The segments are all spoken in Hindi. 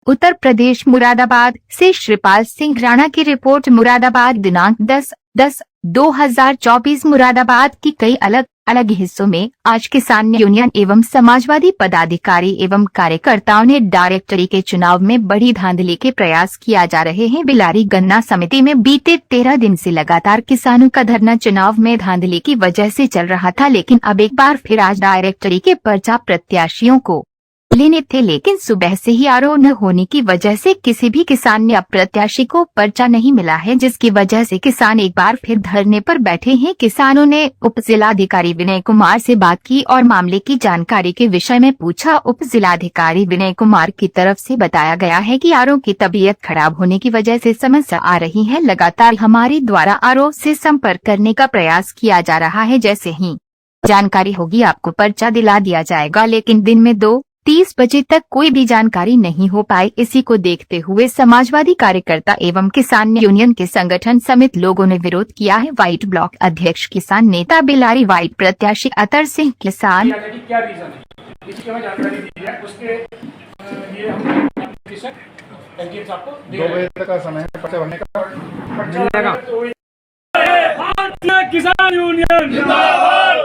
उत्तर प्रदेश मुरादाबाद से श्रीपाल सिंह राणा की रिपोर्ट। मुरादाबाद दिनांक 10/10/2024। मुरादाबाद की कई अलग अलग हिस्सों में आज किसान यूनियन एवं समाजवादी पदाधिकारी एवं कार्यकर्ताओं ने डायरेक्टरी के चुनाव में बड़ी धांधली के प्रयास किया जा रहे हैं। बिलारी गन्ना समिति में बीते 13 दिन से लगातार किसानों का धरना चुनाव में धांधली की वजह से चल रहा था, लेकिन अब एक बार फिर आज डायरेक्टरी के पर्चा प्रत्याशियों को लेने थे, लेकिन सुबह से ही आरओ न होने की वजह से किसी भी किसान या प्रत्याशी को पर्चा नहीं मिला है, जिसकी वजह से किसान एक बार फिर धरने पर बैठे हैं। किसानों ने उप जिलाधिकारी विनय कुमार से बात की और मामले की जानकारी के विषय में पूछा। उप जिलाधिकारी विनय कुमार की तरफ से बताया गया है कि आरओ की तबीयत खराब होने की वजह से समस्या आ रही है। लगातार हमारे द्वारा आरओ से संपर्क करने का प्रयास किया जा रहा है। जैसे ही जानकारी होगी आपको पर्चा दिला दिया जाएगा, लेकिन दिन में 2:30 बजे तक कोई भी जानकारी नहीं हो पाई। इसी को देखते हुए समाजवादी कार्यकर्ता एवं किसान यूनियन के संगठन समेत लोगों ने विरोध किया है। व्हाइट ब्लॉक अध्यक्ष किसान नेता बिलारी, व्हाइट प्रत्याशी अतर सिंह, किसान क्या रीजन है इसकी हमें जानकारी दी है। उसके लिए हम एसडीएम साहब को 2 बजे तक का समय है पर्चा भरने का। भारतीय किसान यूनियन जिंदाबाद।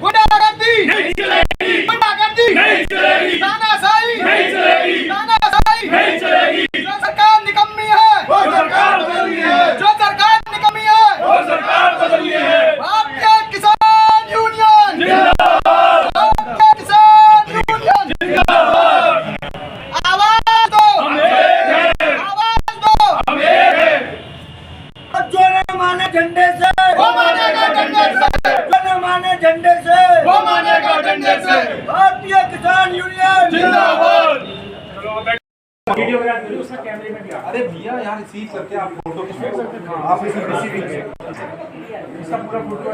गुंडागर्दी नहीं चलेगी, गुंडागर्दी नहीं चलेगी, तानाशाही नहीं चलेगी, तानाशाही नहीं चलेगी। जो सरकार निकम्मी है वो सरकार बदलनी है, जो सरकार निकम्मी है वो सरकार बदलनी है। भारतीय किसान यूनियन जिंदाबाद, भारतीय किसान यूनियन जिंदाबाद। आवाज दो हम एक हैं, आवाज दो हम एक हैं। जो न माने झंडे से वो मानेगा डंडे से, जो न माने झंडे से वो मानेगा डंडे से। भारतीय किसान यूनियन जिंदाबाद। वीडियो वगैरह उसका कैमरे में भी आ। अरे भैया यार रिसीव करके आप फोटो खींचो, आप इसी रिसीविंग है इसका पूरा फोटो।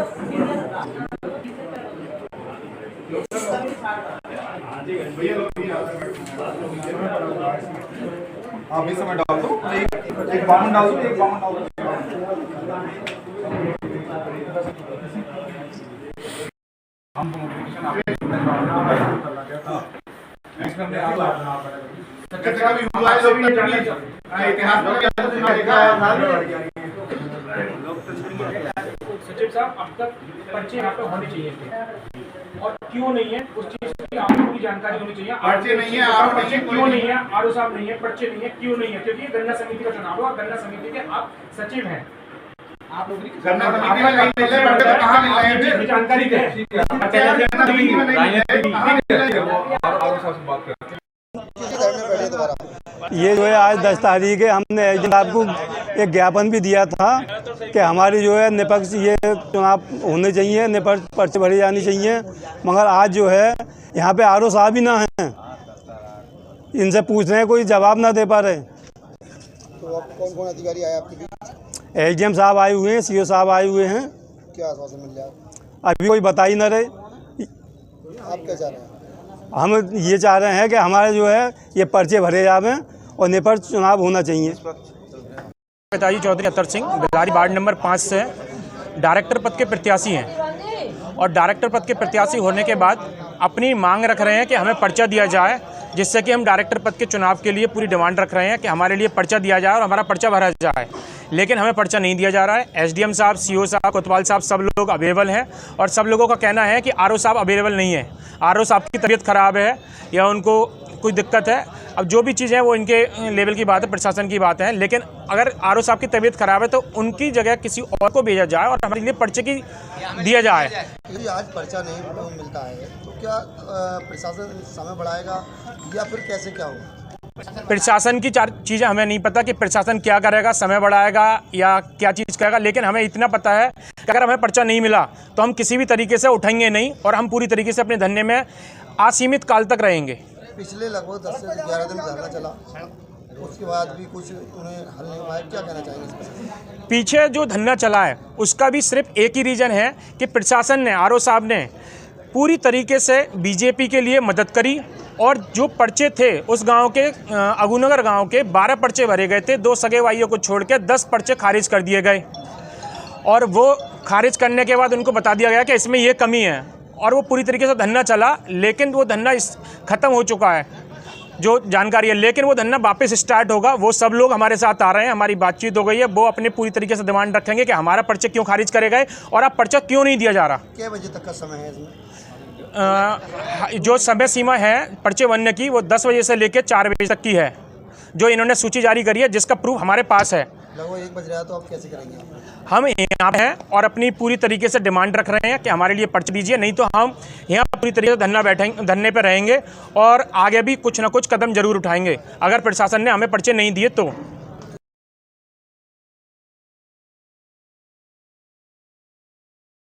आप इस समय डाल दो, एक बामन डाल दो, एक बामन डाल दो। हम सचिव साहब, अब तक पर्चे यहाँ पे होने चाहिए थे और क्यों नहीं है उस चीज की आपको पूरी जानकारी होनी चाहिए। पर्चे नहीं है, आरओ नहीं है, क्यों नहीं है, आरओ साहब नहीं है, पर्चे नहीं है, क्यों नहीं है? क्योंकि गन्ना समिति का चुनाव है, गन्ना समिति के आप सचिव हैं। आप गन्ना समिति में नहीं मिले, पर्चे कहाँ मिल रहे हैं? जानकारी दें। ये जो है आज 10 तारीख है, हमने आपको एक ज्ञापन भी दिया था कि हमारी जो है निष्पक्ष ये चुनाव होने चाहिए, निष्पक्ष पर्चे भरी जानी चाहिए, मगर आज जो है यहाँ पे आरओ साहब ही ना हैं, इनसे पूछ रहे हैं कोई जवाब ना दे पा रहे। तो अब कौन कौन अधिकारी आए आपके बीच? एसडीएम साहब आए हुए हैं, सीओ साहब आए हुए हैं। क्या आश्वासन मिल जाए? अभी कोई बता ही ना रहे। आप क्या चाह रहे हैं? हम ये चाह रहे हैं कि हमारे जो है ये पर्चे भरे जावें और निष्पक्ष चुनाव होना चाहिए। पिताजी चौधरी अतर सिंह बिलारी वार्ड नंबर 5 से डायरेक्टर पद के प्रत्याशी हैं और डायरेक्टर पद के प्रत्याशी होने के बाद अपनी मांग रख रहे हैं कि हमें पर्चा दिया जाए, जिससे कि हम डायरेक्टर पद के चुनाव के लिए पूरी डिमांड रख रहे हैं कि हमारे लिए पर्चा दिया जाए और हमारा पर्चा भरा जाए, लेकिन हमें पर्चा नहीं दिया जा रहा है। एसडीएम साहब, सीओ साहब, कोतवाल साहब सब लोग अवेलेबल हैं और सब लोगों का कहना है कि आरओ साहब अवेलेबल नहीं है, आरओ साहब की तबीयत ख़राब है या उनको कोई दिक्कत है। अब जो भी चीज़ है वो इनके लेवल की बात है, प्रशासन की बात है, लेकिन अगर आरओ साहब की तबीयत ख़राब है तो उनकी जगह किसी और को भेजा जाए और हमारे लिए पर्चे की दिया जाए। यदि आज पर्चा नहीं मिलता है तो क्या प्रशासन समय बढ़ाएगा या फिर कैसे क्या होगा? प्रशासन की 4 चीज़ें हमें नहीं पता कि प्रशासन क्या करेगा, समय बढ़ाएगा या क्या चीज़ करेगा, लेकिन हमें इतना पता है कि अगर हमें पर्चा नहीं मिला तो हम किसी भी तरीके से उठेंगे नहीं और हम पूरी तरीके से अपने धरने में असीमित काल तक रहेंगे। पिछले लगभग 10 से 11 दिन धरना चला, उसके बाद भी कुछ उन्हें हल नहीं हुआ है, क्या कहना चाहेंगे इस पर? पीछे जो धरना चला है उसका भी सिर्फ एक ही रीज़न है कि प्रशासन ने, आरओ साहब ने पूरी तरीके से बीजेपी के लिए मदद करी और जो पर्चे थे उस गांव के अगुनगर गांव के 12 पर्चे भरे गए थे, 2 सगे भाइयों को छोड़ के 10 पर्चे खारिज कर दिए गए और वो खारिज करने के बाद उनको बता दिया गया कि इसमें ये कमी है और वो पूरी तरीके से धरना चला, लेकिन वो धरना ख़त्म हो चुका है जो जानकारी है, लेकिन वो धरना वापस स्टार्ट होगा। वो सब लोग हमारे साथ आ रहे हैं, हमारी बातचीत हो गई है। वो अपने पूरी तरीके से डिमांड रखेंगे कि हमारा पर्चे क्यों खारिज करे गए और अब पर्चा क्यों नहीं दिया जा रहा। क्या बजे तक का समय है इसमें? जो समय सीमा है पर्चे बनने की वो 10 बजे से लेकर 4 बजे तक की है, जो इन्होंने सूची जारी करी है, जिसका प्रूफ हमारे पास है। लगभग 1 बज रहा है, तो आप कैसे करेंगे? हम यहाँ पे हैं और अपनी पूरी तरीके से डिमांड रख रहे हैं कि हमारे लिए पर्चे दीजिए, नहीं तो हम यहाँ पूरी तरीके से धरने पे रहेंगे और आगे भी कुछ ना कुछ कदम जरूर उठाएंगे अगर प्रशासन ने हमें पर्चे नहीं दिए तो।